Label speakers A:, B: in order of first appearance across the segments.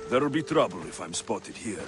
A: There'll be trouble if I'm spotted here.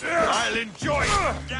B: I'll enjoy it!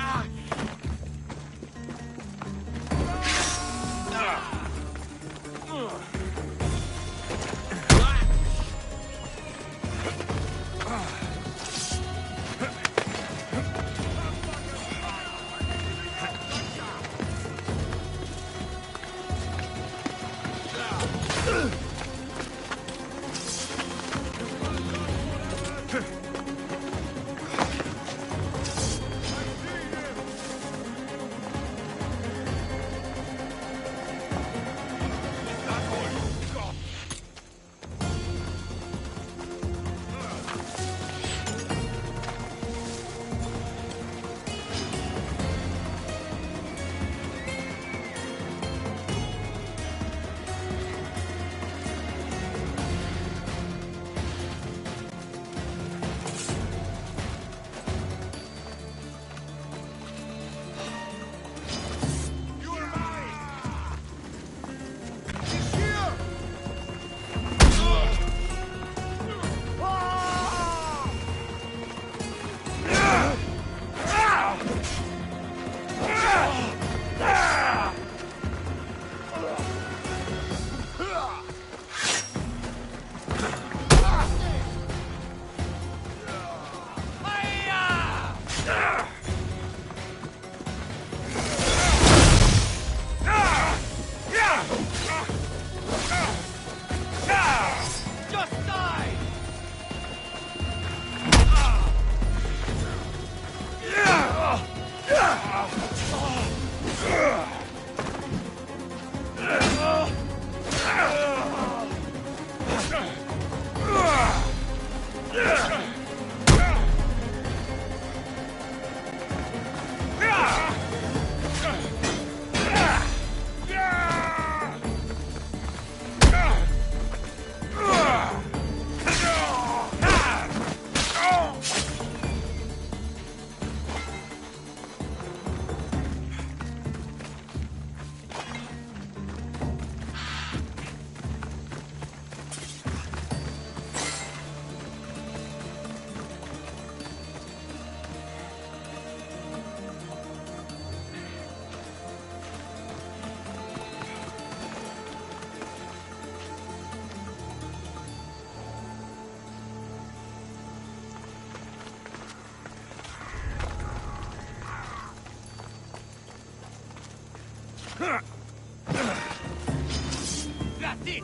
C: That's it!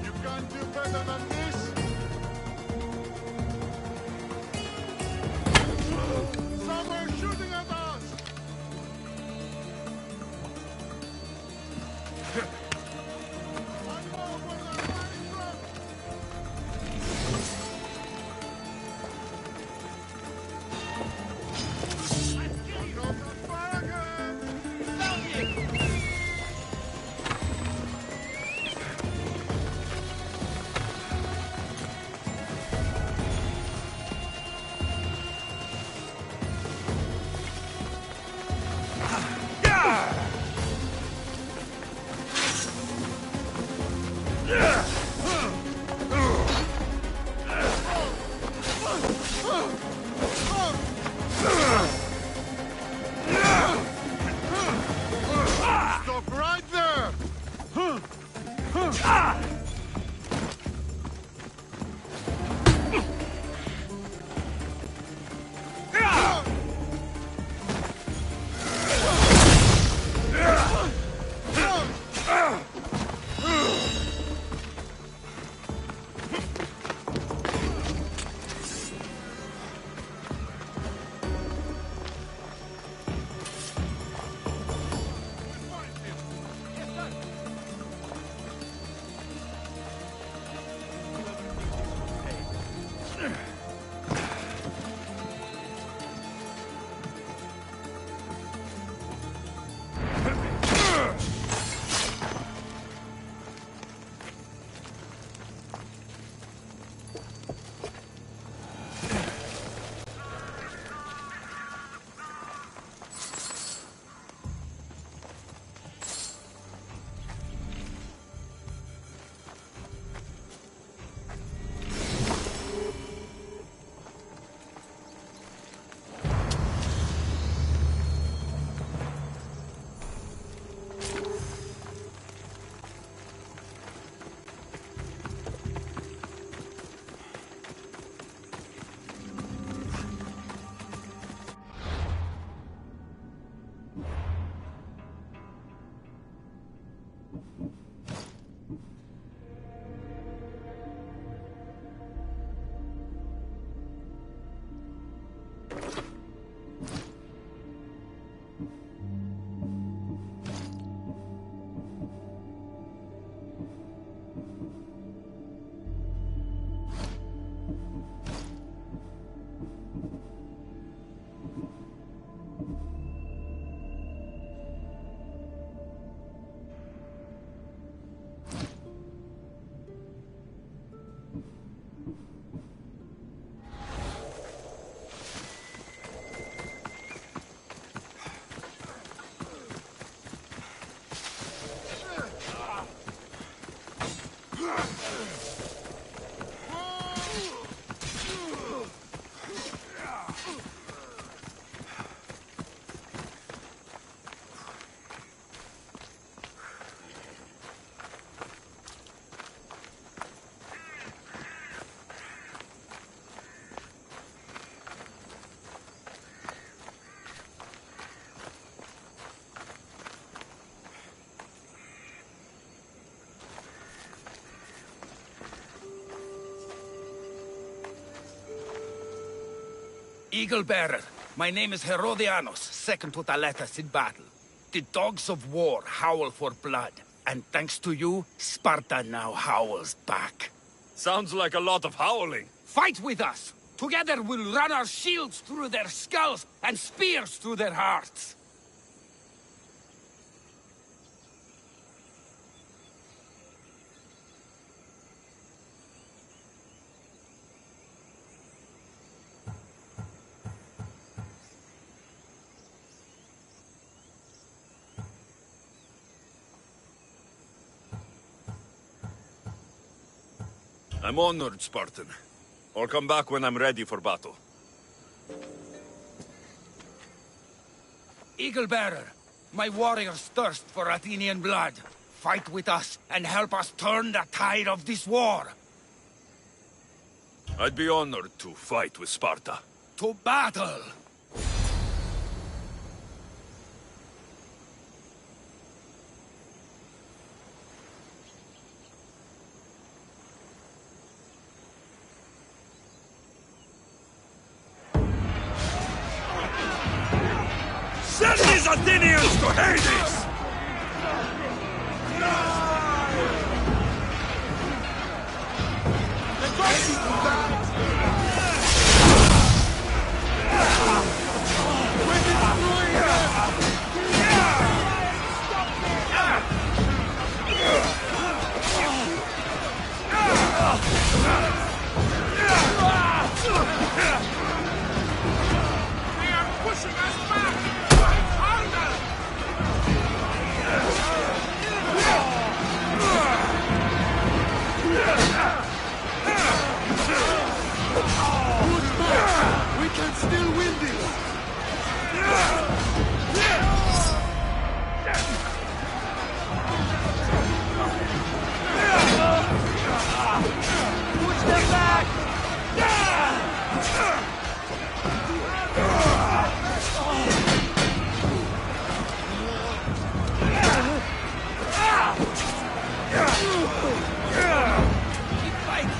B: You can't do better than this? Someone's shooting at us! One more for the fighting club!
C: Eagle Bearer, my name is Herodianos, second to Thaletas in battle. The dogs of war howl for blood, and thanks to you, Sparta now howls back.
A: Sounds like a lot of howling.
C: Fight with us! Together we'll run our shields through their skulls and spears through their hearts!
A: I'm honored, Spartan. I'll come back when I'm ready for battle.
C: Eagle Bearer, my warriors thirst for Athenian blood. Fight with us and help us turn the tide of this war.
A: I'd be honored to fight with Sparta.
C: To battle!
A: Send these Athenians to Hades!
B: They are pushing us back! Fight harder! Push back! We can still win this!
C: Push them back! Keep fighting!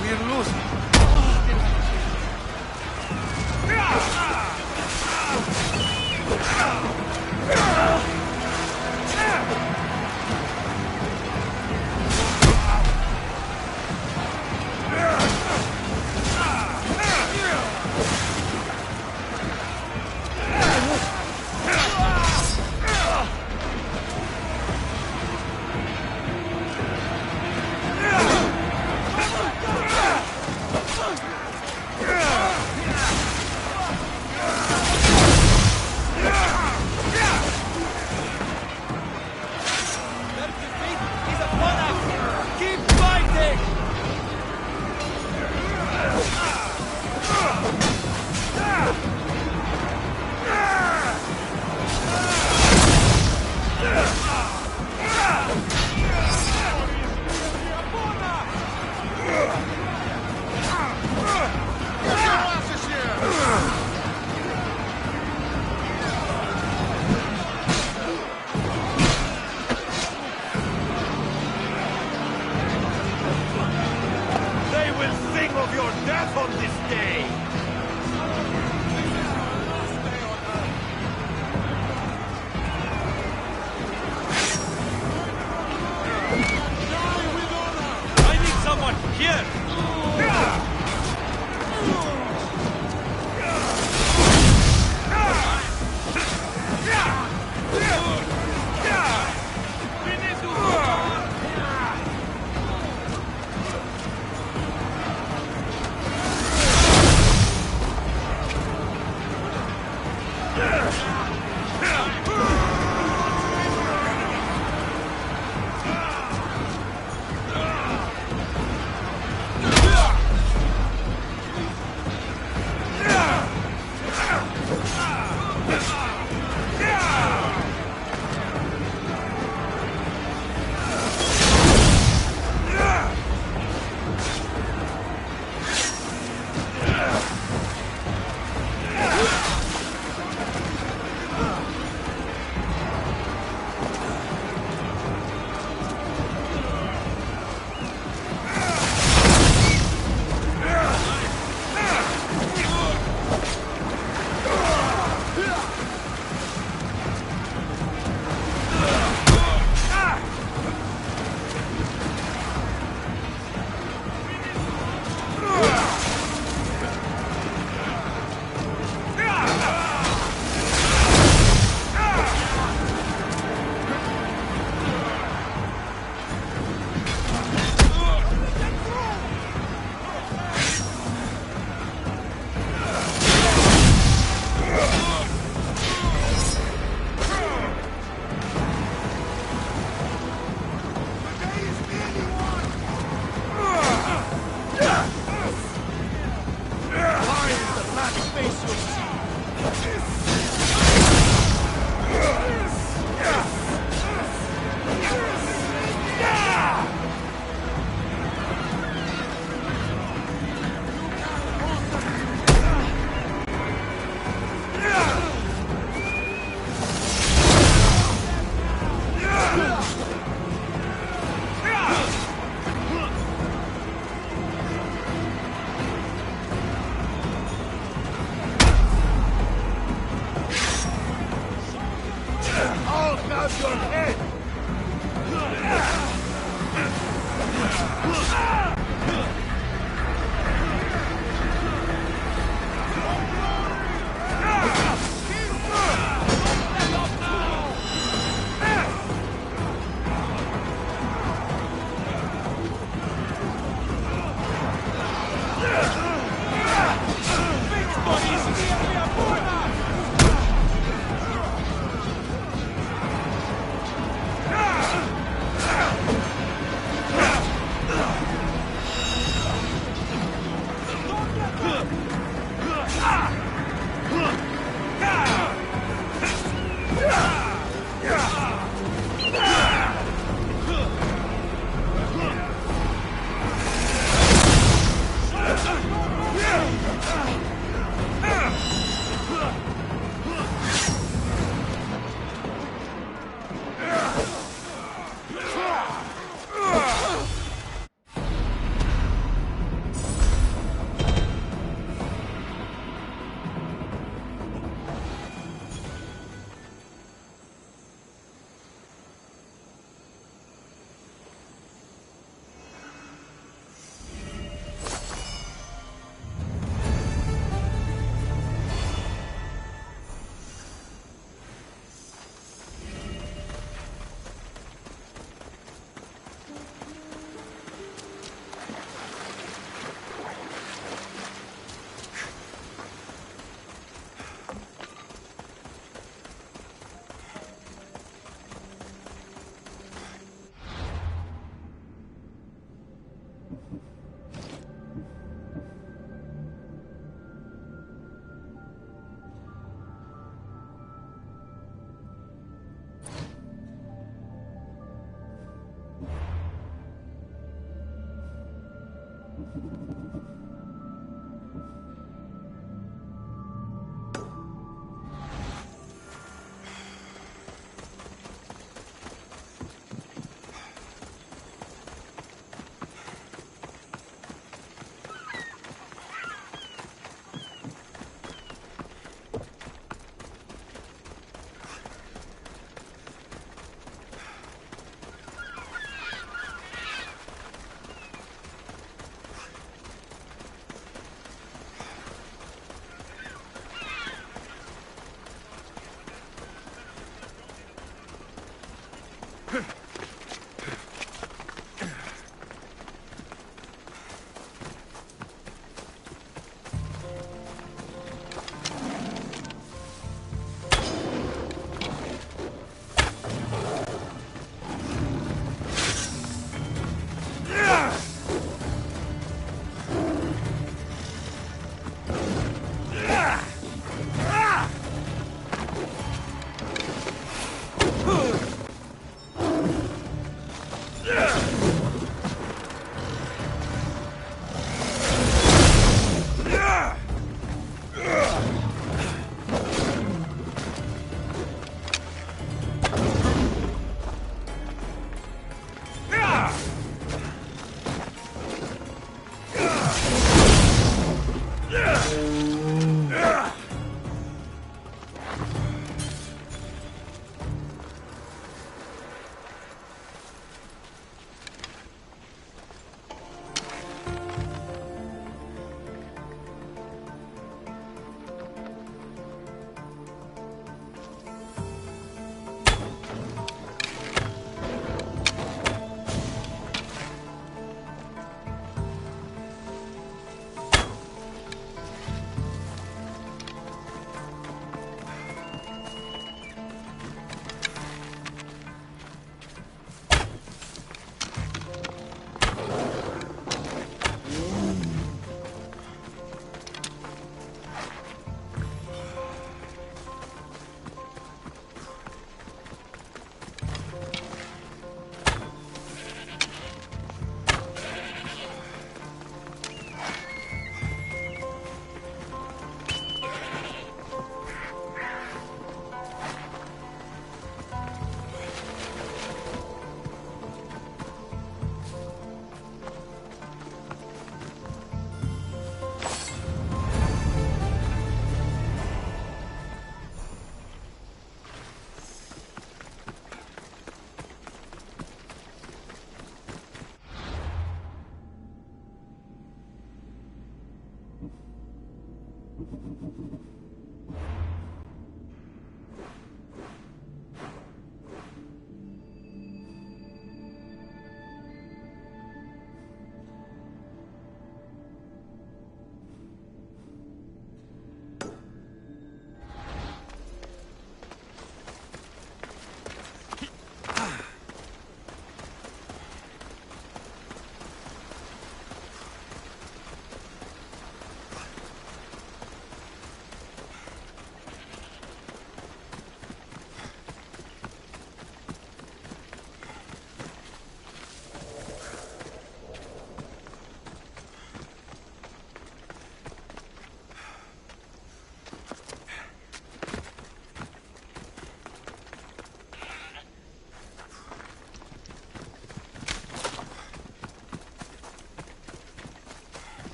C: We're losing. Keep fighting!
A: They will sing of your death on this day! I need someone here!
C: above your head!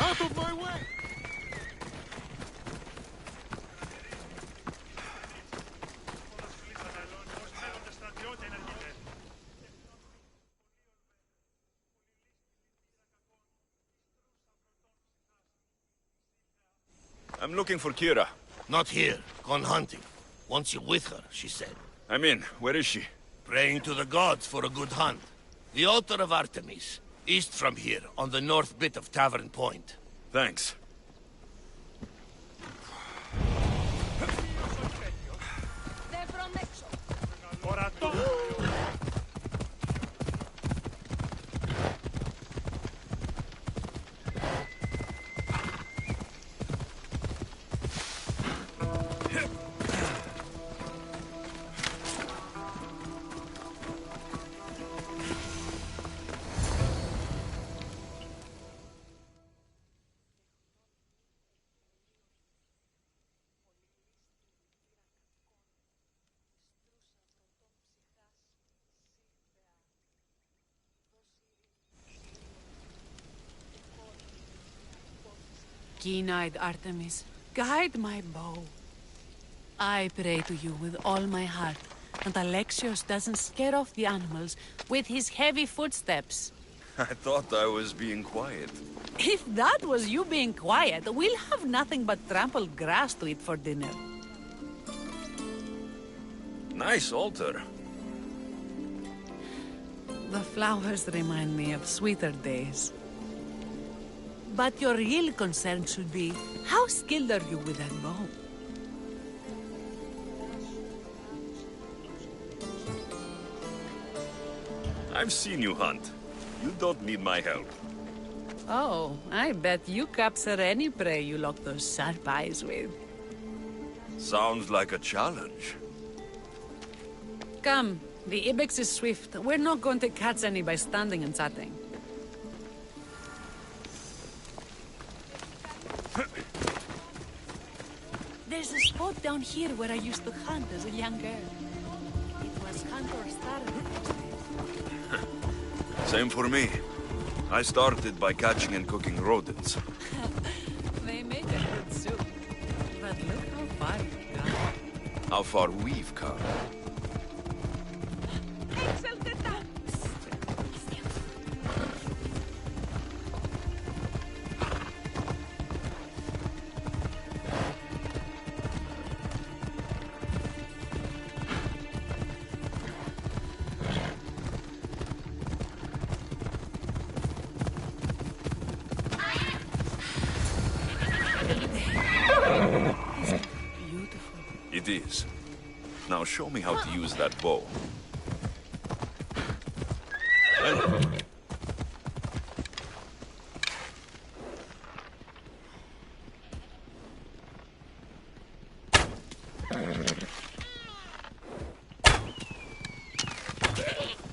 B: Out of my way!
A: I'm looking for Kira.
D: Not here. Gone hunting. Wants you with her, she said.
A: I'm in. Where is she?
D: Praying to the gods for a good hunt. The altar of Artemis. East from here, on the north bit of Tavern Point.
A: Thanks.
E: Keen-eyed Artemis, guide my bow. I pray to you with all my heart, and Alexios doesn't scare off the animals with his heavy footsteps.
A: I thought I was being quiet.
E: If that was you being quiet, we'll have nothing but trampled grass to eat for dinner.
A: Nice altar.
E: The flowers remind me of sweeter days. But your real concern should be, how skilled are you with that bow?
A: I've seen you hunt. You don't need my help.
E: Oh, I bet you capture any prey you lock those sharp eyes with.
A: Sounds like a challenge.
E: Come, the ibex is swift. We're not going to catch any by standing and chatting. There's a spot down here where I used to hunt as a young girl. It was hunt or starve in those days.
A: Same for me. I started by catching and cooking rodents.
E: They make a good soup. But look how far you've come.
A: How far we've come. It is. Now show me how to use that bow.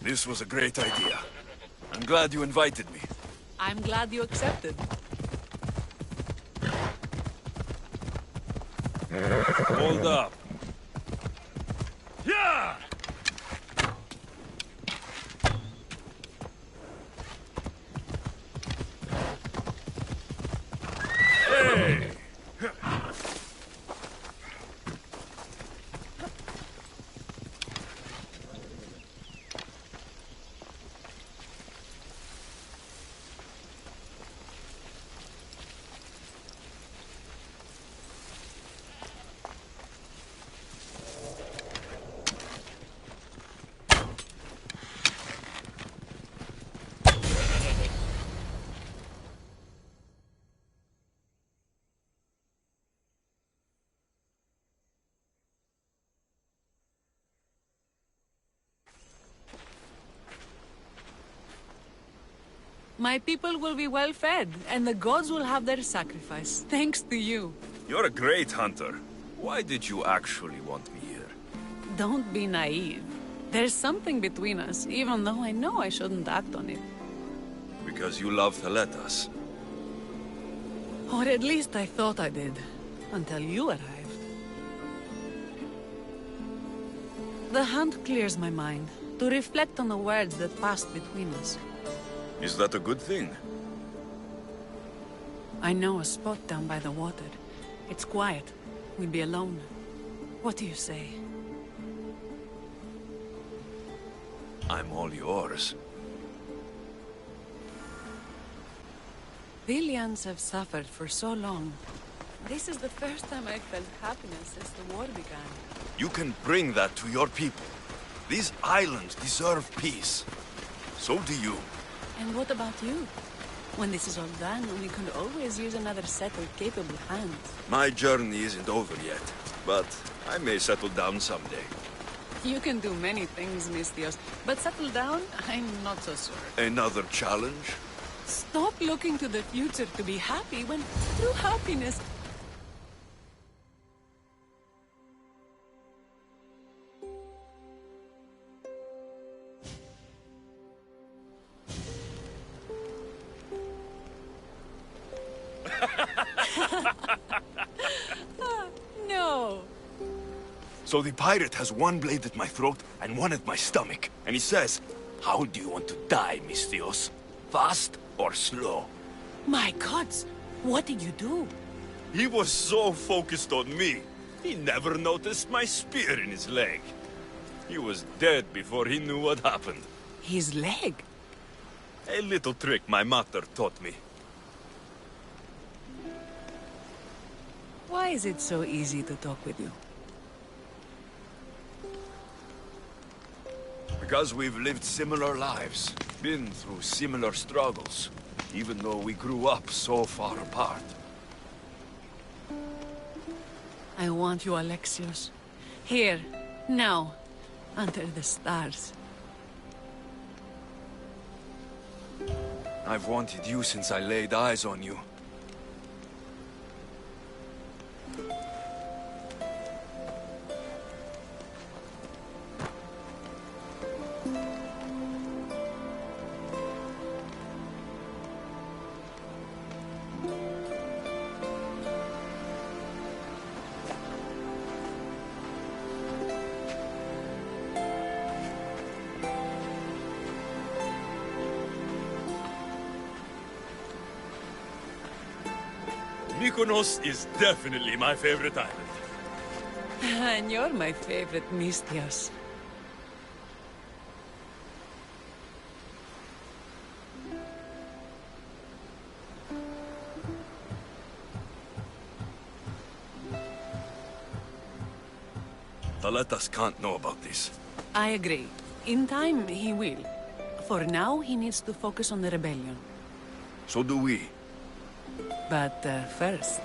A: This was a great idea. I'm glad you invited me.
E: I'm glad you accepted.
A: Hold up. Yeah! Hey!
E: My people will be well fed, and the gods will have their sacrifice, thanks to you.
A: You're a great hunter. Why did you actually want me here?
E: Don't be naive. There's something between us, even though I know I shouldn't act on it.
A: Because you love to let us.
E: Or at least I thought I did, until you arrived. The hunt clears my mind, to reflect on the words that passed between us.
A: Is that a good thing?
E: I know a spot down by the water. It's quiet. We'll be alone. What do you say?
A: I'm all yours.
E: Billions have suffered for so long. This is the first time I've felt happiness since the war began.
A: You can bring that to your people. These islands deserve peace. So do you.
E: And what about you? When this is all done, we could always use another set of capable hands.
A: My journey isn't over yet, but I may settle down someday.
E: You can do many things, Mistios, but settle down, I'm not so sure.
A: Another challenge?
E: Stop looking to the future to be happy when true happiness... No.
A: So the pirate has one blade at my throat and one at my stomach. And he says, "How do you want to die, Mistios? Fast or slow?"
E: My gods, what did you do?
A: He was so focused on me, he never noticed my spear in his leg. He was dead before he knew what happened.
E: His leg?
A: A little trick my mater taught me.
E: Why is it so easy to talk with you?
A: Because we've lived similar lives, been through similar struggles, even though we grew up so far apart.
E: I want you, Alexios. Here, now, under the stars.
A: I've wanted you since I laid eyes on you. Mykonos is definitely my favorite island.
E: And you're my favorite, Mistios.
A: Thaletas can't know about this.
E: I agree. In time, he will. For now, he needs to focus on the rebellion.
A: So do we.
E: But first...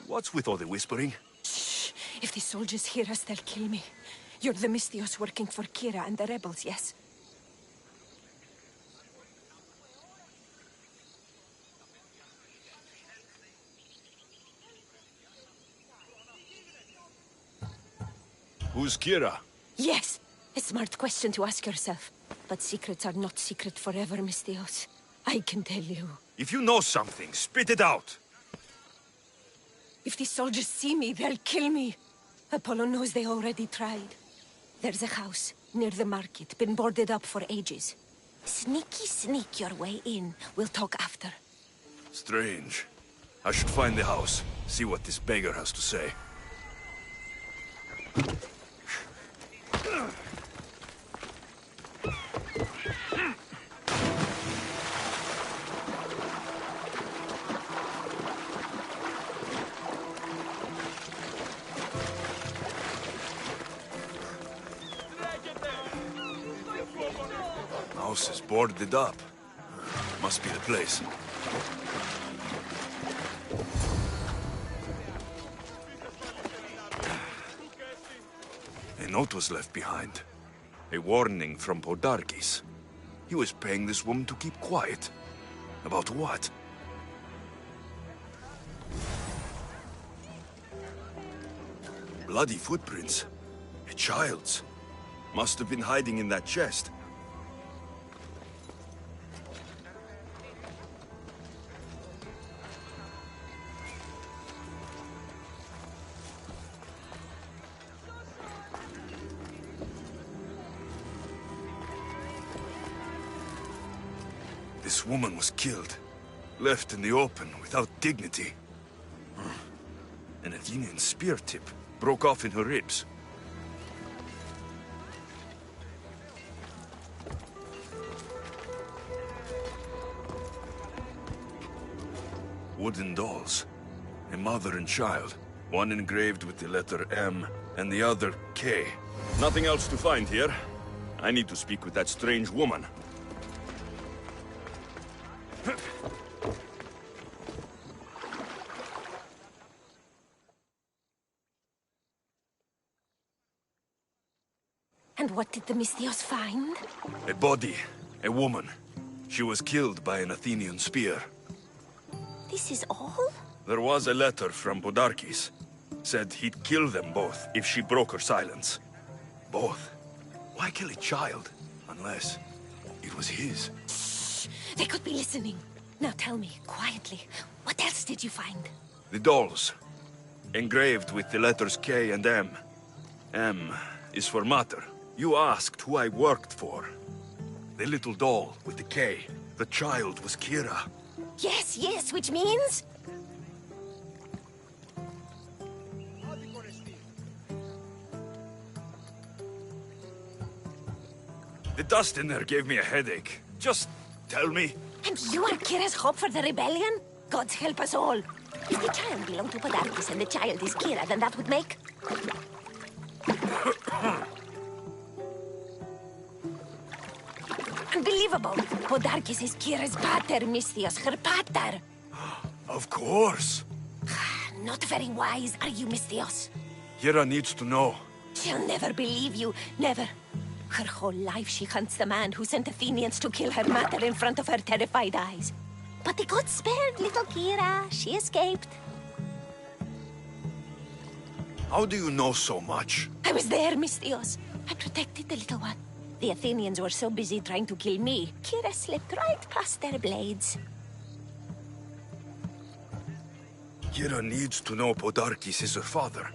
A: What's with all the whispering?
F: Shh! If the soldiers hear us, they'll kill me. You're the Mystios working for Kira and the rebels, yes?
A: Who's Kira?
F: Yes! A smart question to ask yourself. But secrets are not secret forever, Mystios. I can tell you.
A: If you know something, spit it out!
F: If the soldiers see me, they'll kill me. Apollo knows they already tried. There's a house near the market, been boarded up for ages. Sneak your way in. We'll talk after.
A: Strange. I should find the house, see what this beggar has to say. House is boarded up. Must be the place. A note was left behind. A warning from Podarkis. He was paying this woman to keep quiet. About what? Bloody footprints. A child's. Must have been hiding in that chest. This woman was killed. Left in the open without dignity. An Athenian spear tip broke off in her ribs. Wooden dolls. A mother and child. One engraved with the letter M and the other K. Nothing else to find here. I need to speak with that strange woman.
F: And what did the Mystios find?
A: A body. A woman. She was killed by an Athenian spear.
F: This is all?
A: There was a letter from Podarkis. Said he'd kill them both if she broke her silence. Both? Why kill a child? Unless it was his.
F: Shh! They could be listening. Now tell me, quietly, what else did you find?
A: The dolls. Engraved with the letters K and M. M is for Mater. You asked who I worked for. The little doll with the K. The child was Kira.
F: Yes, which means?
A: The dust in there gave me a headache. Just tell me.
F: And you are Kira's hope for the rebellion? God help us all. If the child belonged to Podarkis and the child is Kira, then that would make... Unbelievable! Podarkis is Kira's pater, Misthios, her pater!
A: Of course.
F: Not very wise, are you, Misthios?
A: Kira needs to know.
F: She'll never believe you, never. Her whole life she hunts the man who sent Athenians to kill her mater in front of her terrified eyes. But the gods spared little Kira. She escaped.
A: How do you know so much?
F: I was there, Misthios. I protected the little one. The Athenians were so busy trying to kill me, Kira slipped right past their blades.
A: Kira needs to know Podarkis is her father.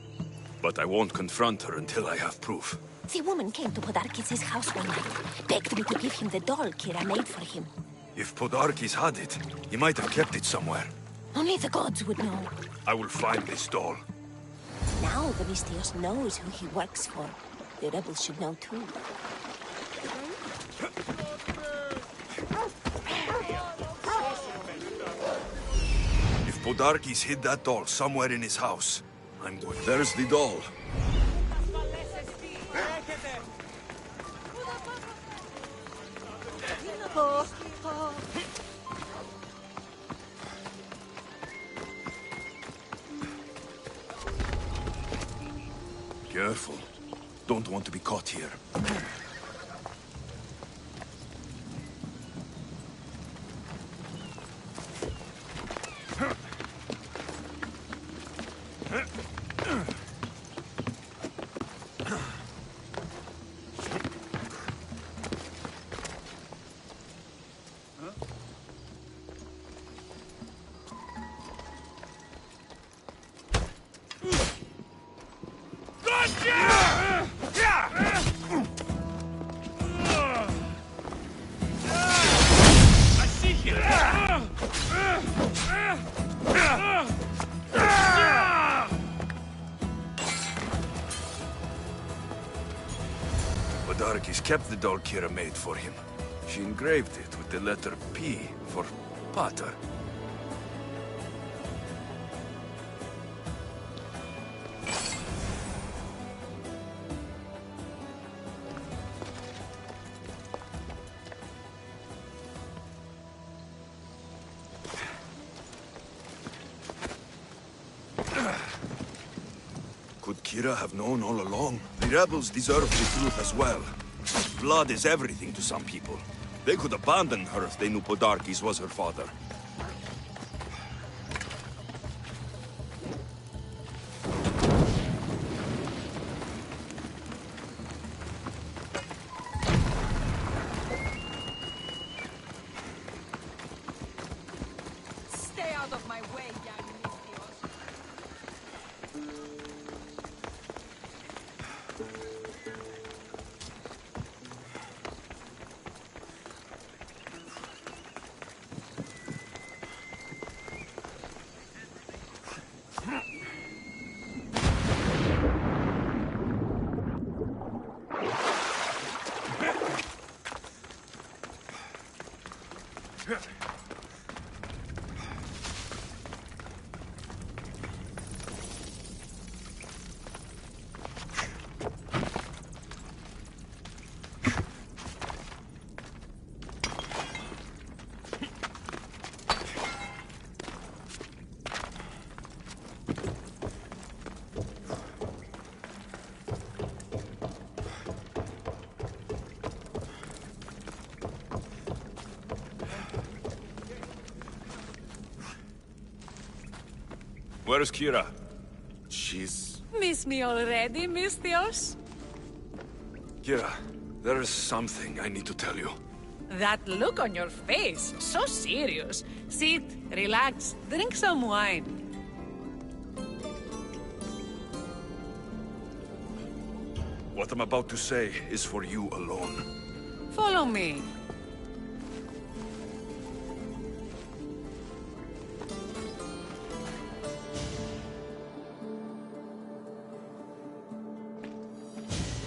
A: But I won't confront her until I have proof.
F: The woman came to Podarkis' house one night, begged me to give him the doll Kira made for him.
A: If Podarkis had it, he might have kept it somewhere.
F: Only the gods would know.
A: I will find this doll.
F: Now the Misthios knows who he works for. The rebels should know too.
A: If Podarkis hid that doll somewhere in his house, I'm good. There's the doll. Careful. Don't want to be caught here. Podarkis kept the doll Kira made for him. She engraved it with the letter P for Pater. Could Kira have known all along? The rebels deserve the truth as well. Blood is everything to some people. They could abandon her if they knew Podarkis was her father.
G: Stay out of my way, young Misthios.
A: Where's Kira? She's...
E: Miss me already, Misthios?
A: Kira, there is something I need to tell you.
E: That look on your face, so serious. Sit, relax, drink some wine.
A: What I'm about to say is for you alone.
E: Follow me.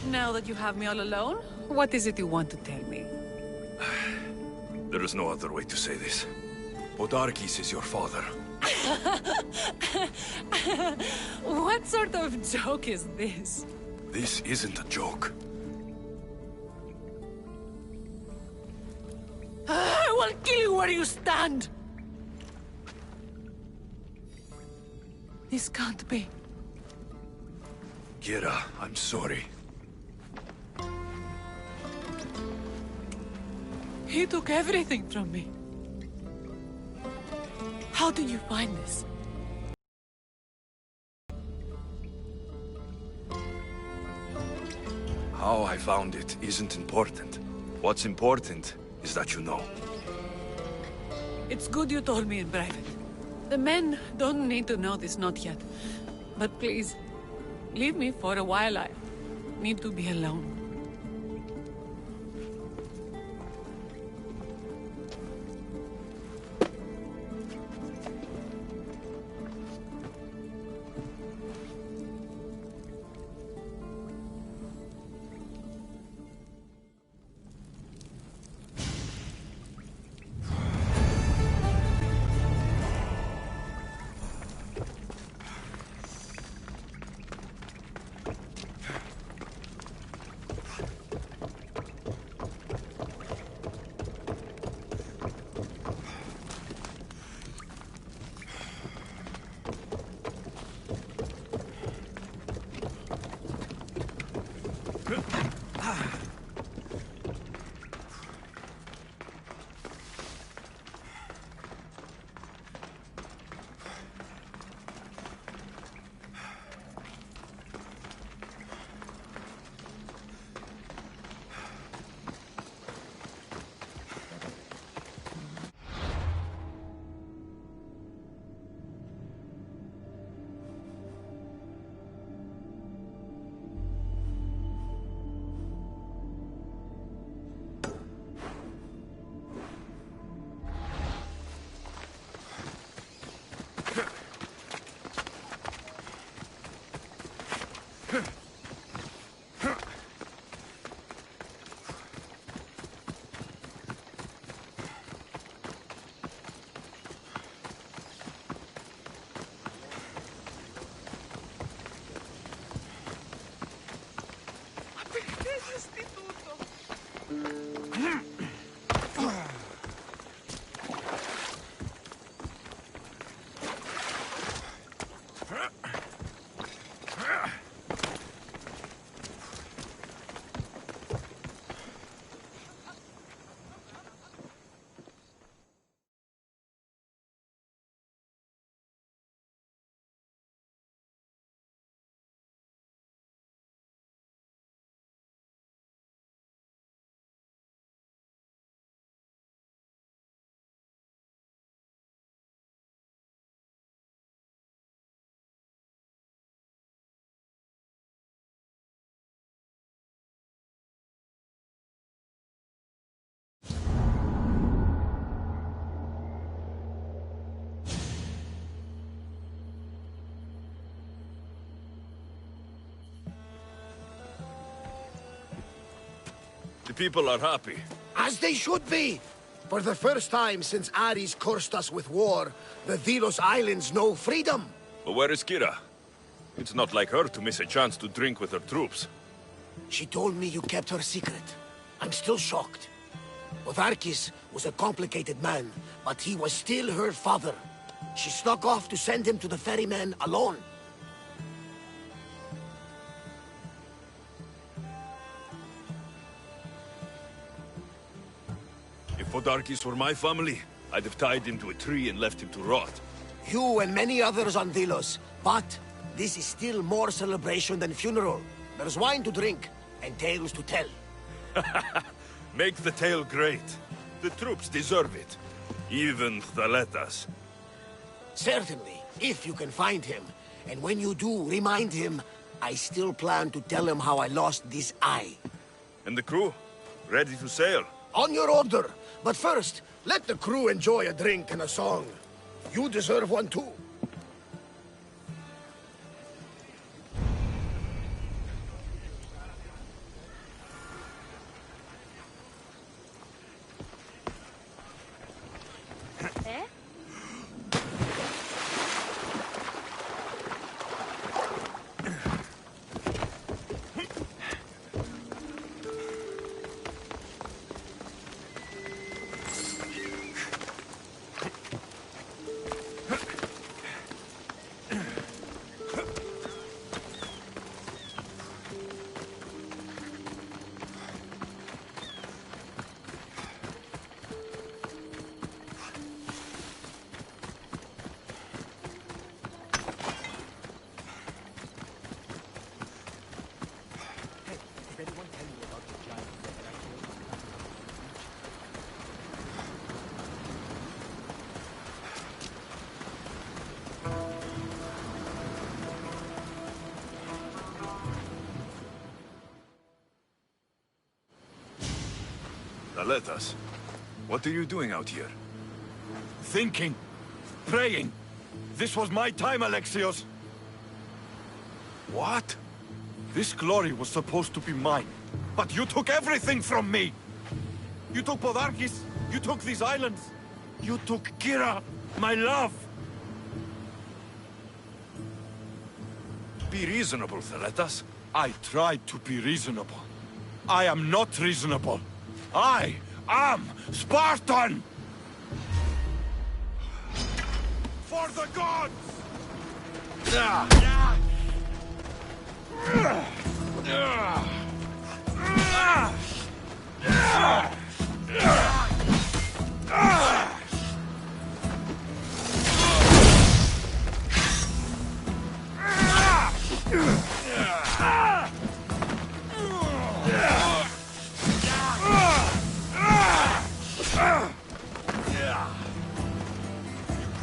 E: Now that you have me all alone, what is it you want to tell me?
A: There is no other way to say this. Podarkis is your father.
E: What sort of joke is this?
A: This isn't a joke.
E: I will kill you where you stand! This can't be.
A: Kira, I'm sorry.
E: He took everything from me. How did you find this?
A: How I found it isn't important. What's important is that you know.
E: It's good you told me in private. The men don't need to know this, not yet. But please, leave me for a while. I need to be alone.
A: The people are happy.
H: As they should be! For the first time since Ares cursed us with war, the Delos Islands know freedom!
A: But where is Kira? It's not like her to miss a chance to drink with her troops.
H: She told me you kept her secret. I'm still shocked. Otharkis was a complicated man, but he was still her father. She snuck off to send him to the ferryman alone.
A: If Odarkis were my family, I'd have tied him to a tree and left him to rot.
H: You and many others on Delos. But this is still more celebration than funeral. There's wine to drink, and tales to tell.
A: Make the tale great. The troops deserve it. Even Thaletas.
H: Certainly, if you can find him. And when you do, remind him, I still plan to tell him how I lost this eye.
A: And the crew? Ready to sail?
H: On your order. But first, let the crew enjoy a drink and a song. You deserve one too.
A: Aletas, what are you doing out here?
B: Thinking. Praying. This was my time, Alexios.
A: What?
B: This glory was supposed to be mine. But you took everything from me! You took Podarkis, you took these islands, you took Kira, my love!
A: Be reasonable, Theletas.
B: I tried to be reasonable. I am not reasonable. I am Spartan! For the gods!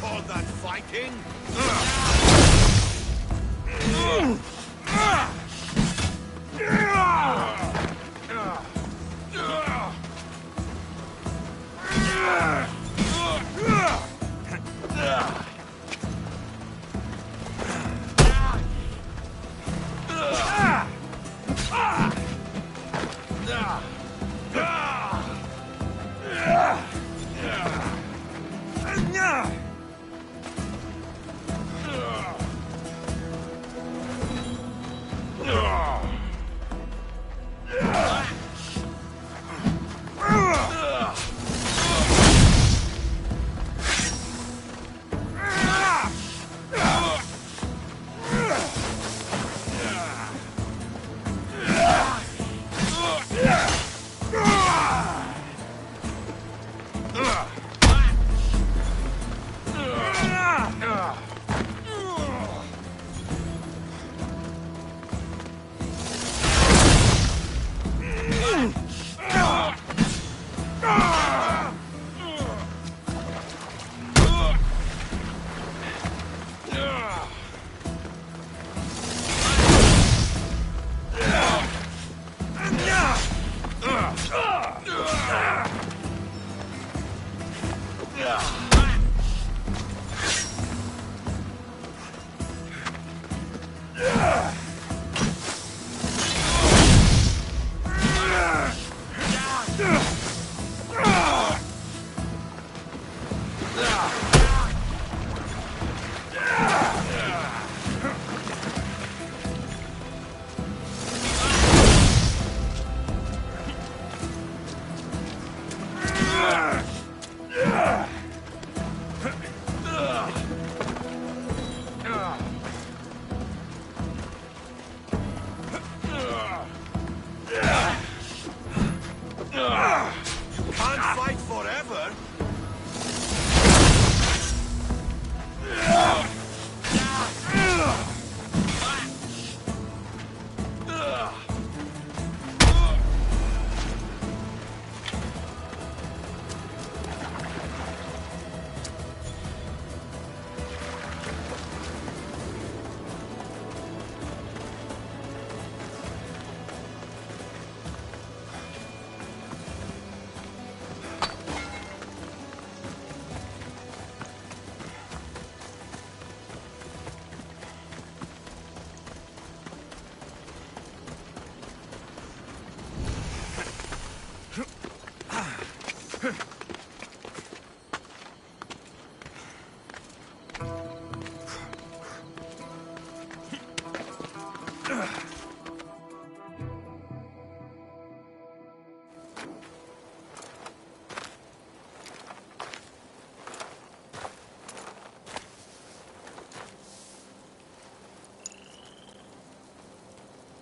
A: Call that fighting?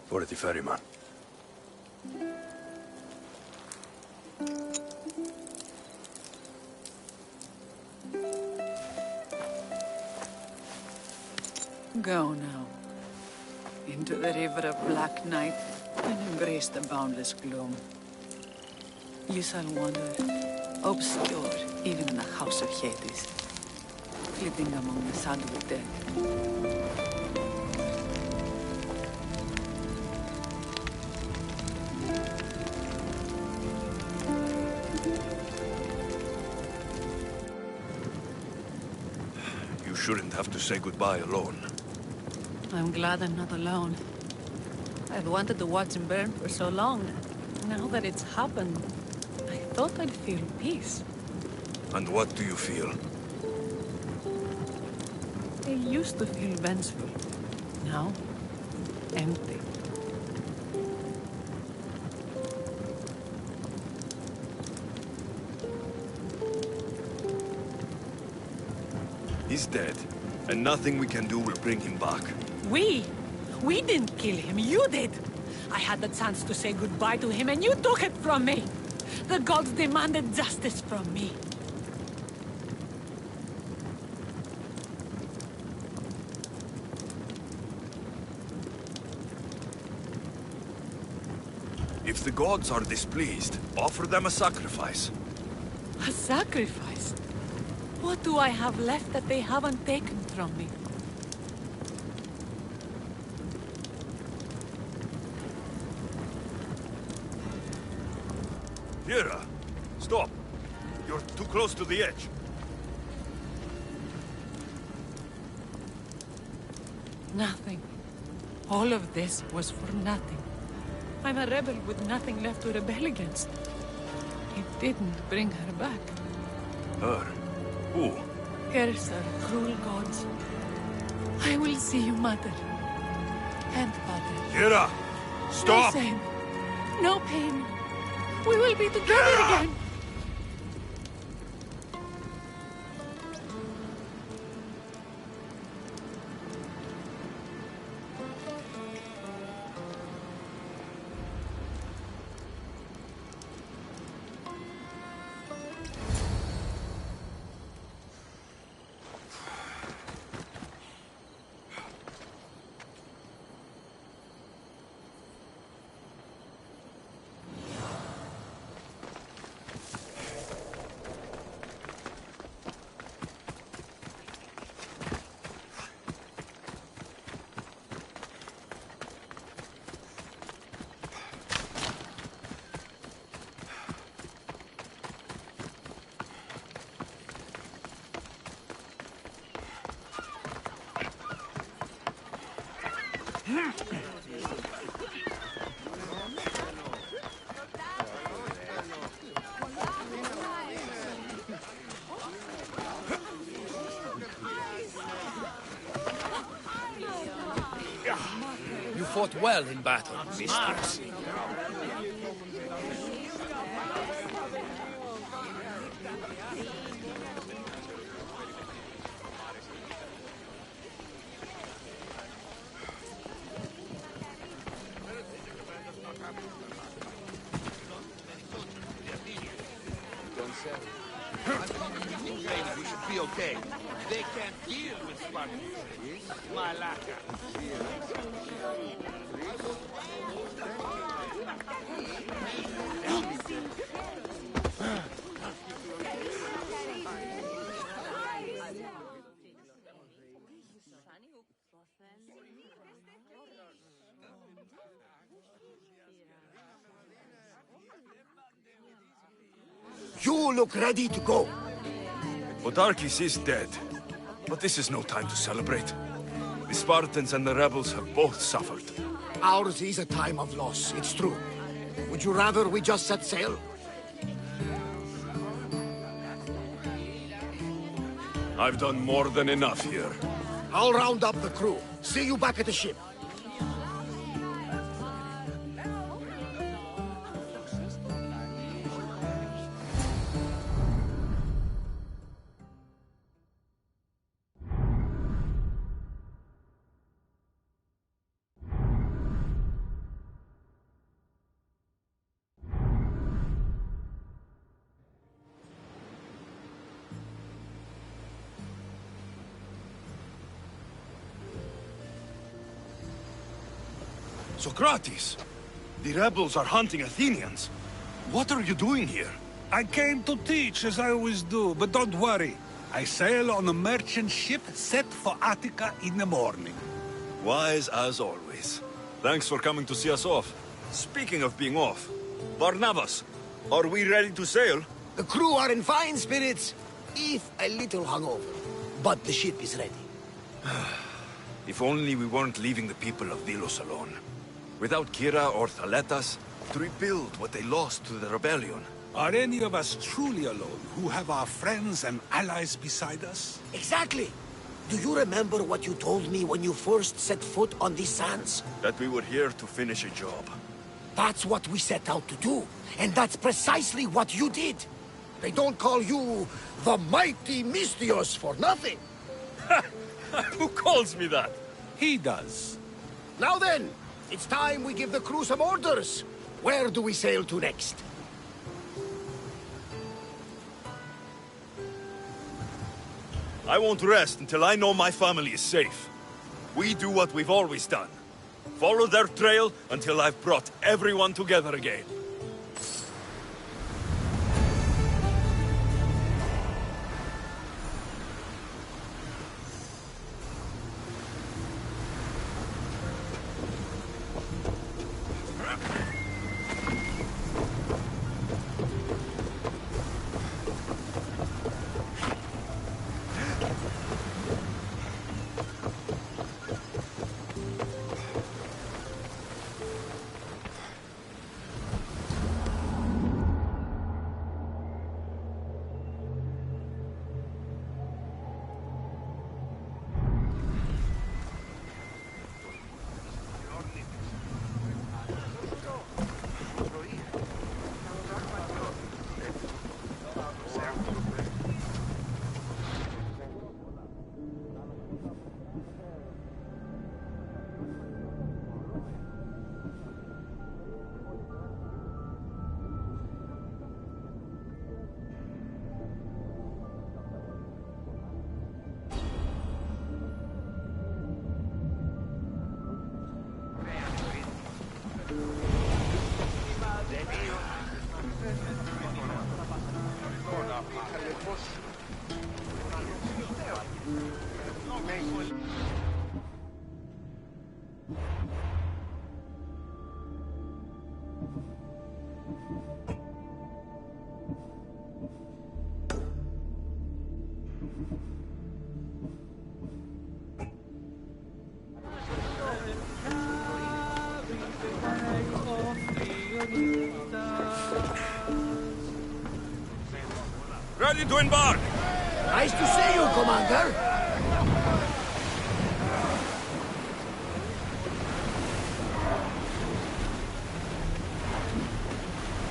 A: For the ferryman.
E: Go now. Into the river of black night and embrace the boundless gloom. You shall wander, obscure even in the house of Hades, flitting among the shadowy dead.
A: shouldn't have to say goodbye alone.
E: I'm glad I'm not alone. I've wanted to watch him burn for so long. Now that it's happened, I thought I'd feel peace.
A: And what do you feel?
E: I used to feel vengeful. Now, empty.
A: He's dead, and nothing we can do will bring him back.
E: We didn't kill him, you did! I had the chance to say goodbye to him and you took it from me! The gods demanded justice from me.
A: If the gods are displeased, offer them a sacrifice.
E: A sacrifice? What do I have left that they haven't taken from me?
A: Hira, stop! You're too close to the edge.
E: Nothing. All of this was for nothing. I'm a rebel with nothing left to rebel against. It didn't bring her back.
A: Her? Who?
E: Curse are cruel gods. I will see you, mother. And father.
A: Hira! Stop!
E: No shame. No pain. We will be together again.
C: You fought well in battle, mistress.
D: We should be okay. They can't deal with Spartans. Malaka.
H: You look ready to go.
A: Odarkis is dead, but this is no time to celebrate. The Spartans and the rebels have both suffered.
H: Ours is a time of loss, it's true. Would you rather we just set sail?
A: I've done more than enough here.
H: I'll round up the crew. See you back at the ship.
A: Socrates! The rebels are hunting Athenians. What are you doing here?
I: I came to teach, as I always do, but don't worry. I sail on a merchant ship set for Attica in the morning.
A: Wise as always. Thanks for coming to see us off. Speaking of being off, Barnabas, are we ready to sail?
H: The crew are in fine spirits, if a little hungover. but the ship is ready.
A: If only we weren't leaving the people of Delos alone. Without Kira or Thaletas, to rebuild what they lost to the rebellion.
I: Are any of us truly alone who have our friends and allies beside us?
H: Exactly! Do you remember what you told me when you first set foot on these sands?
A: That we were here to finish a job.
H: That's what we set out to do, and that's precisely what you did. They don't call you the mighty Mystios for nothing.
A: Who calls me that?
I: He does.
H: Now then, it's time we give the crew some orders. Where do we sail to next?
A: I won't rest until I know my family is safe. We do what we've always done. Follow their trail until I've brought everyone together again. Ready to embark!
H: Nice to see you, Commander.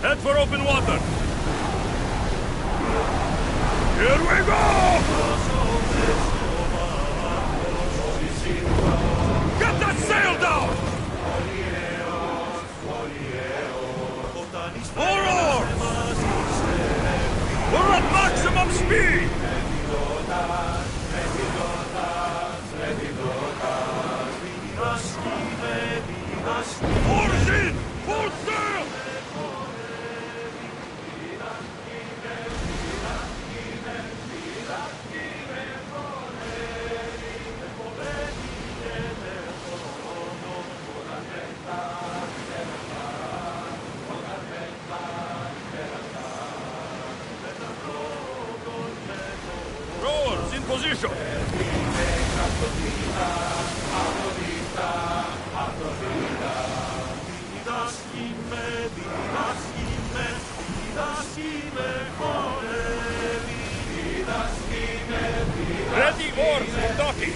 A: Head for open water! Here we go! Get that sail down! More oars! We're at maximum speed! Oars in! Full sail! Rowers in position! Ready oars in docking!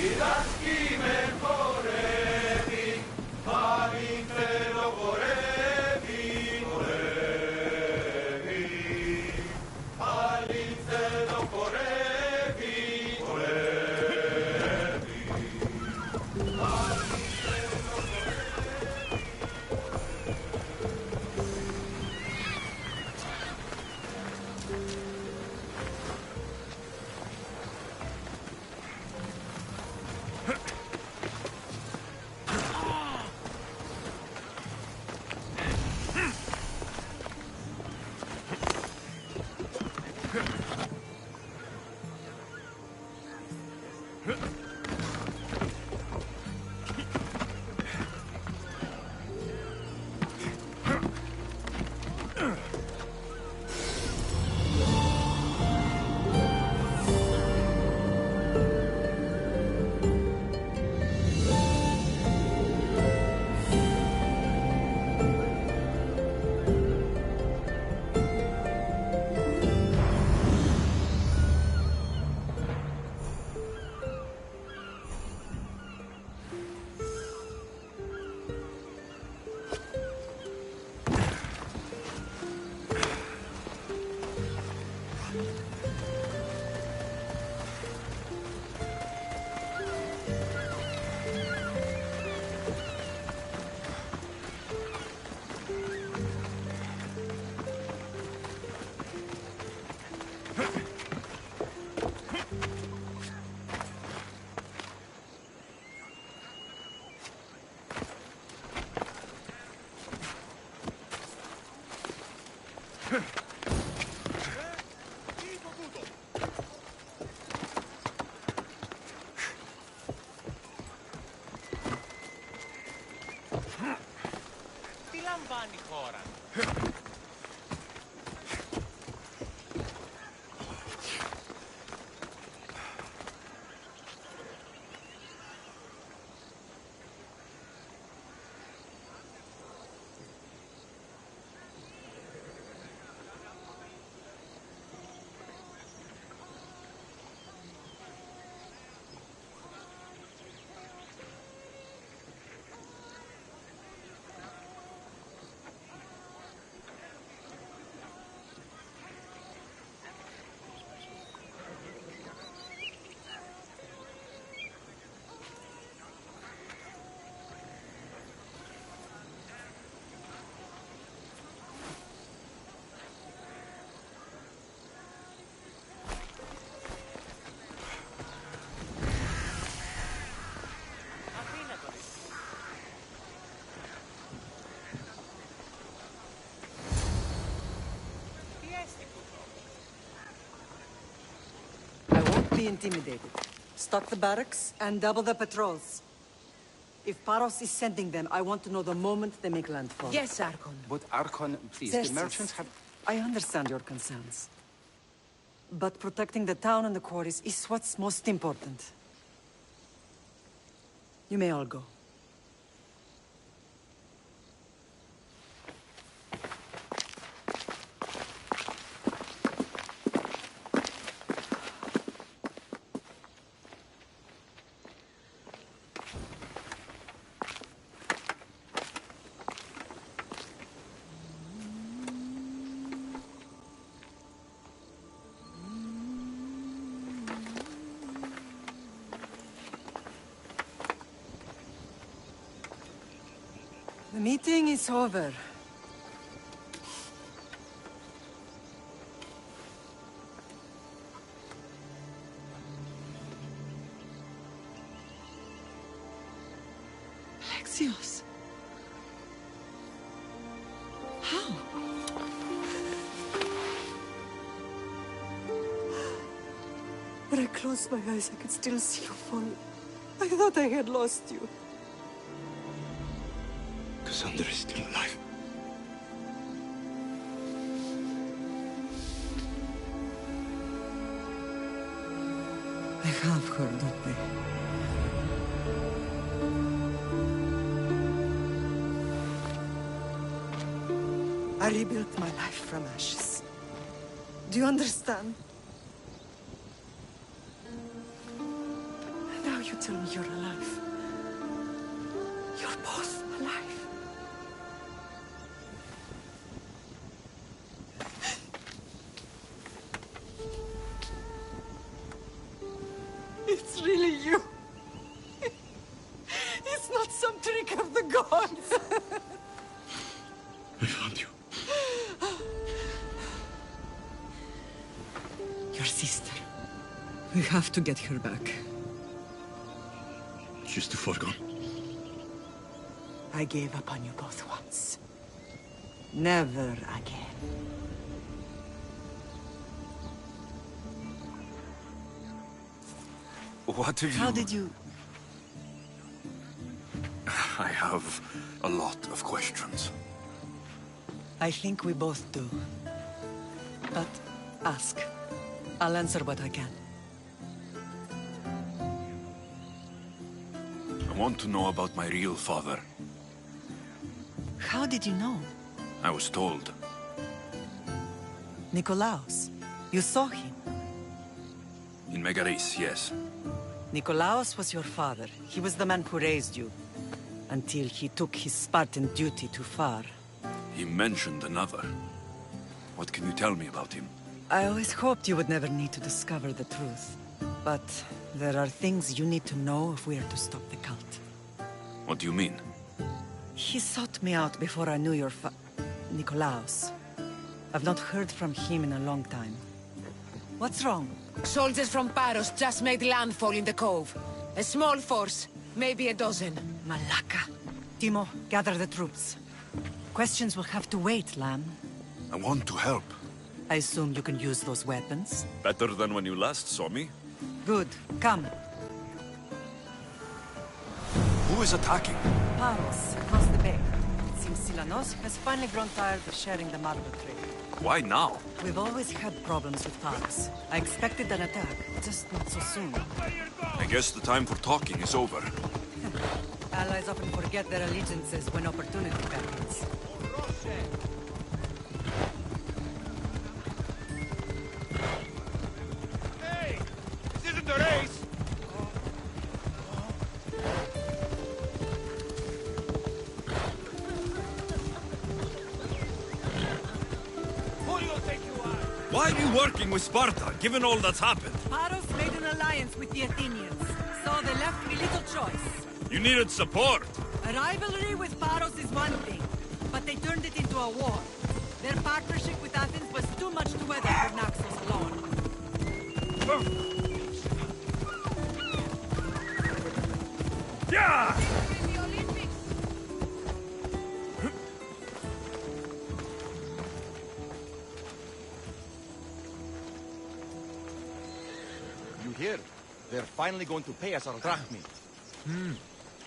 J: λαμβάνει η χώρα.
K: I won't be intimidated. Stock the barracks and double the patrols. If Paros is sending them, I want to know the moment they make landfall.
F: Yes, Archon.
L: But Archon, please,
K: Xerxes,
L: the merchants have...
K: I understand your concerns. But protecting the town and the quarries is what's most important. You may all go. The meeting is over. Alexios. How? When I closed my eyes, I could still see you fall. I thought I had lost you.
A: Cassandra is still alive.
K: I have heard of me. I rebuilt my life from ashes. Do you understand? Now you tell me you're alive. You're both alive. It's really you. It's not some trick of the gods.
A: I found you.
K: Your sister. We have to get her back.
A: She's too far gone.
K: I gave up on you both once. Never again.
A: What have you...
K: How did you...
A: I have a lot of questions.
K: I think we both do. But ask. I'll answer what I can.
A: I want to know about my real father.
K: How did you know?
A: I was told.
K: Nikolaos. You saw him.
A: In Megaris, yes.
K: Nikolaos was your father. He was the man who raised you. Until he took his Spartan duty too far.
A: He mentioned another. What can you tell me about him?
K: I always hoped you would never need to discover the truth. But there are things you need to know if we are to stop the cult.
A: What do you mean?
K: He sought me out before I knew your Nikolaos. I've not heard from him in a long time. What's wrong?
F: Soldiers from Paros just made landfall in the cove. A small force, maybe a dozen.
K: Malaka. Timo, gather the troops. Questions will have to wait, Lamb.
A: I want to help.
K: I assume you can use those weapons?
A: Better than when you last saw me.
K: Good. Come.
A: Who is attacking?
K: Paros, across the bay. See King Silanos has finally grown tired of sharing the marble trade.
A: Why now?
K: We've always had problems with Paros. I expected an attack, just not so soon.
A: I guess the time for talking is over.
K: Allies often forget their allegiances when opportunity beckons.
B: Hey! This isn't a race!
A: Why are you working with Sparta, given all that's happened?
K: Paros made an alliance with the Athenians, so they left me little choice.
A: You needed support.
K: A rivalry with Paros is one thing, but they turned it into a war. Their partnership with Athens was too much to weather for Naxos alone.
A: Yeah!
B: You hear? They're finally going to pay us our drachmi.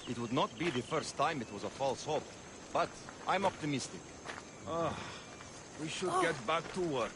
B: It would not be the first time it was a false hope, but I'm optimistic.
A: We should get back to work.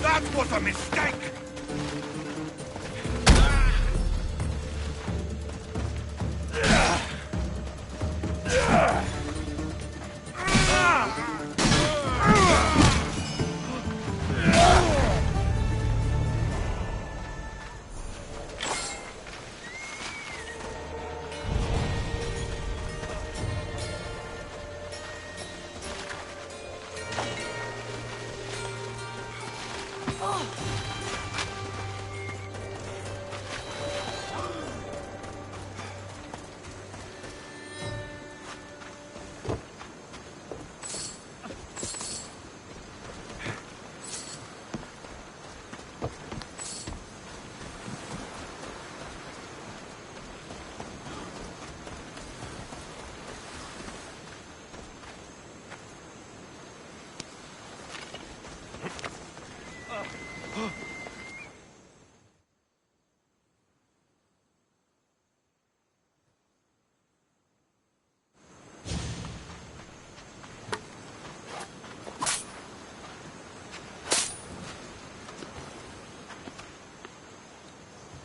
B: That was a mistake!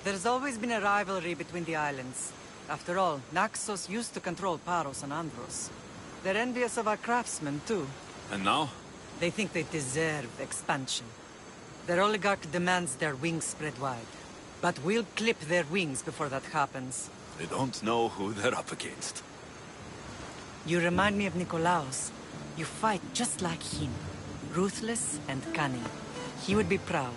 K: There's always been a rivalry between the islands. After all, Naxos used to control Paros and Andros. They're envious of our craftsmen, too.
A: And now?
K: They think they deserve expansion. Their oligarch demands their wings spread wide. But we'll clip their wings before that happens.
A: They don't know who they're up against.
K: You remind me of Nikolaos. You fight just like him. Ruthless and cunning. He would be proud.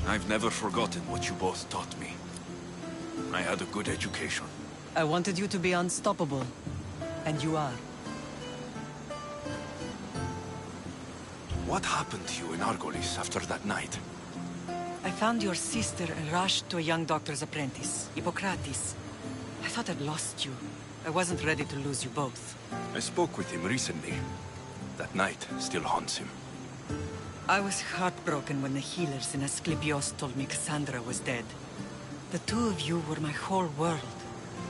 A: I've never forgotten what you both taught me. I had a good education.
K: I wanted you to be unstoppable. And you are.
A: What happened to you in Argolis after that night?
K: I found your sister and rushed to a young doctor's apprentice, Hippocrates. I thought I'd lost you. I wasn't ready to lose you both.
A: I spoke with him recently. That night still haunts him.
K: I was heartbroken when the healers in Asclepios told me Cassandra was dead. The two of you were my whole world.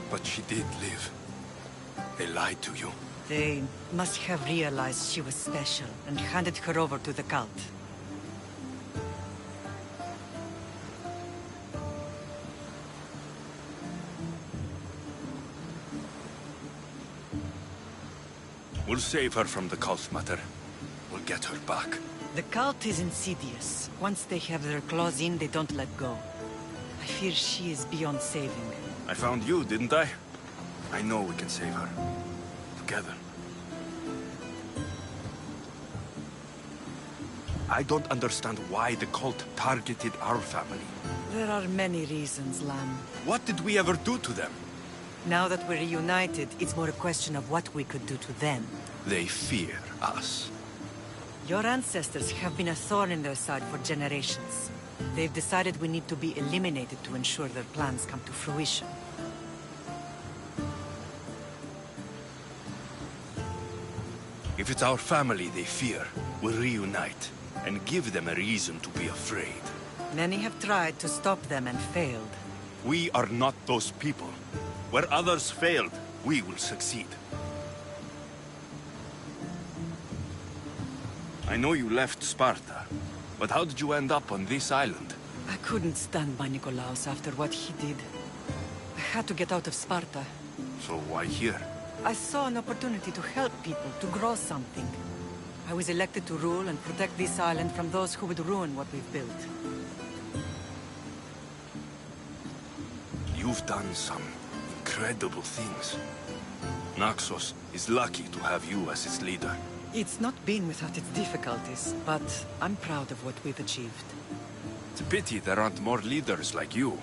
A: But she did live. They lied to you.
K: They must have realized she was special and handed her over to the cult.
A: We'll save her from the cult, Mater. We'll get her back.
K: The cult is insidious. Once they have their claws in, they don't let go. I fear she is beyond saving.
A: I found you, didn't I? I know we can save her. Together. I don't understand why the cult targeted our family.
K: There are many reasons, Lamb.
A: What did we ever do to them?
K: Now that we're reunited, it's more a question of what we could do to them.
A: They fear us.
K: Your ancestors have been a thorn in their side for generations. They've decided we need to be eliminated to ensure their plans come to fruition.
A: If it's our family they fear, we'll reunite and give them a reason to be afraid.
K: Many have tried to stop them and failed.
A: We are not those people. Where others failed, we will succeed. I know you left Sparta, but how did you end up on this island?
K: I couldn't stand by Nikolaos after what he did. I had to get out of Sparta.
A: So why here?
K: I saw an opportunity to help people, to grow something. I was elected to rule and protect this island from those who would ruin what we've built.
A: You've done some incredible things. Naxos is lucky to have you as its leader.
K: It's not been without its difficulties, but I'm proud of what we've achieved.
A: It's a pity there aren't more leaders like you.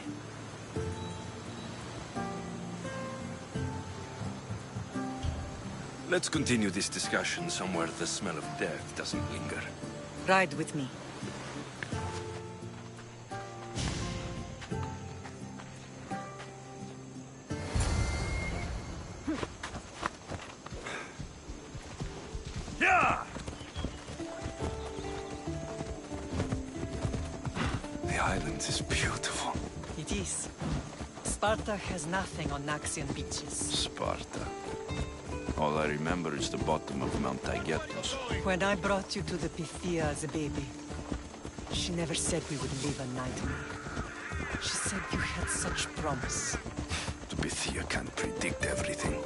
A: Let's continue this discussion somewhere the smell of death doesn't linger.
K: Ride with me.
A: The island is beautiful.
K: It is. Sparta has nothing on Naxian beaches.
A: Sparta. All I remember is the bottom of Mount Taygetos.
K: When I brought you to the Pythia as a baby, she never said we would live a nightmare. She said you had such promise.
A: The Pythia can't predict everything.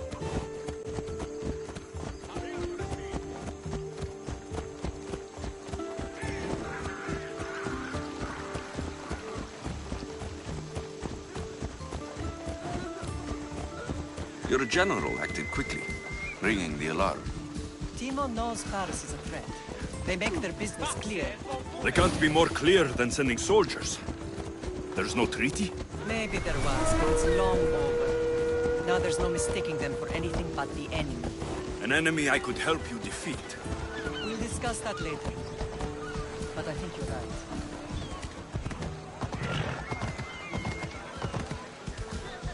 A: Your general acted quickly, ringing the alarm.
K: Timo knows Paris is a threat. They make their business clear.
A: They can't be more clear than sending soldiers. There's no treaty?
K: Maybe there was, but it's long over. Now there's no mistaking them for anything but the enemy.
A: An enemy I could help you defeat.
K: We'll discuss that later. But I think you're right.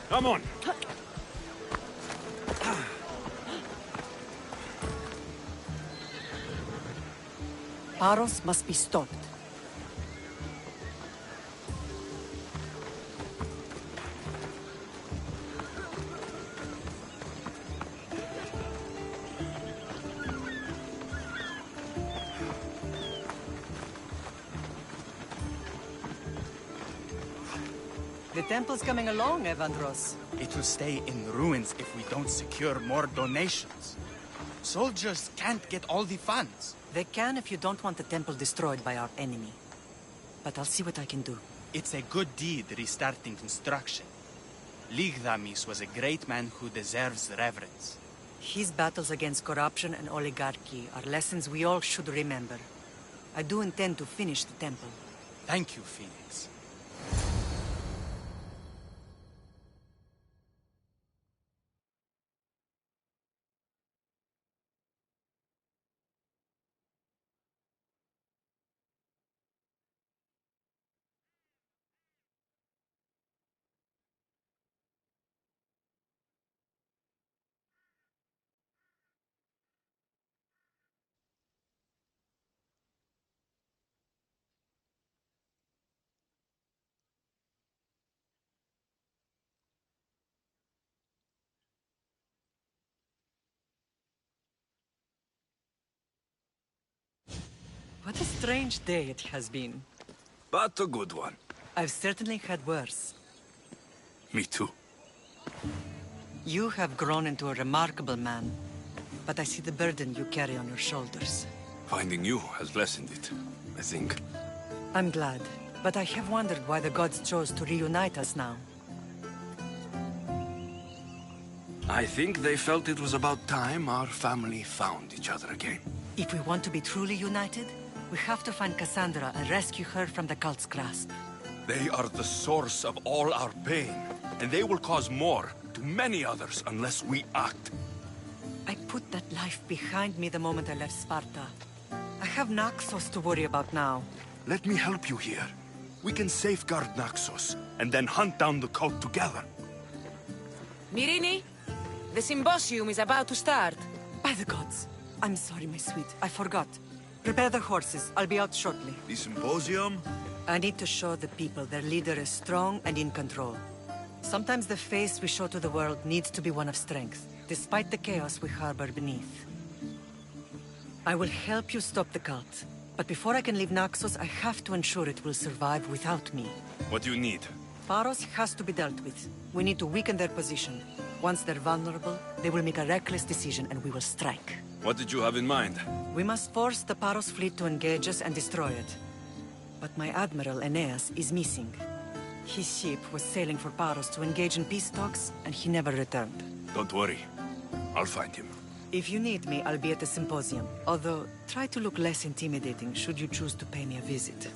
A: Come on!
K: Paros must be stopped. The temple's coming along, Evandros.
J: It will stay in ruins if we don't secure more donations. Soldiers can't get all the funds.
K: They can if you don't want the temple destroyed by our enemy. But I'll see what I can do.
J: It's a good deed restarting construction. Ligdamis was a great man who deserves reverence.
K: His battles against corruption and oligarchy are lessons we all should remember. I do intend to finish the temple.
J: Thank you, Phoenix.
K: What a strange day it has been.
A: But a good one.
K: I've certainly had worse.
A: Me too.
K: You have grown into a remarkable man, but I see the burden you carry on your shoulders.
A: Finding you has lessened it, I think.
K: I'm glad, but I have wondered why the gods chose to reunite us now.
A: I think they felt it was about time our family found each other again.
K: If we want to be truly united, we have to find Cassandra and rescue her from the cult's grasp.
A: They are the source of all our pain, and they will cause more to many others unless we act.
K: I put that life behind me the moment I left Sparta. I have Naxos to worry about now.
A: Let me help you here. We can safeguard Naxos, and then hunt down the cult together.
G: Myrrine, the symposium is about to start.
K: By the gods. I'm sorry, my sweet. I forgot. Prepare the horses. I'll be out shortly.
A: The symposium?
K: I need to show the people their leader is strong and in control. Sometimes the face we show to the world needs to be one of strength, despite the chaos we harbor beneath. I will help you stop the cult. But before I can leave Naxos, I have to ensure it will survive without me.
A: What do you need?
K: Pharos has to be dealt with. We need to weaken their position. Once they're vulnerable, they will make a reckless decision and we will strike.
A: What did you have in mind?
K: We must force the Pharos fleet to engage us and destroy it. But my admiral, Aeneas, is missing. His ship was sailing for Pharos to engage in peace talks, and he never returned.
A: Don't worry. I'll find him.
K: If you need me, I'll be at the symposium. Although, try to look less intimidating should you choose to pay me a visit.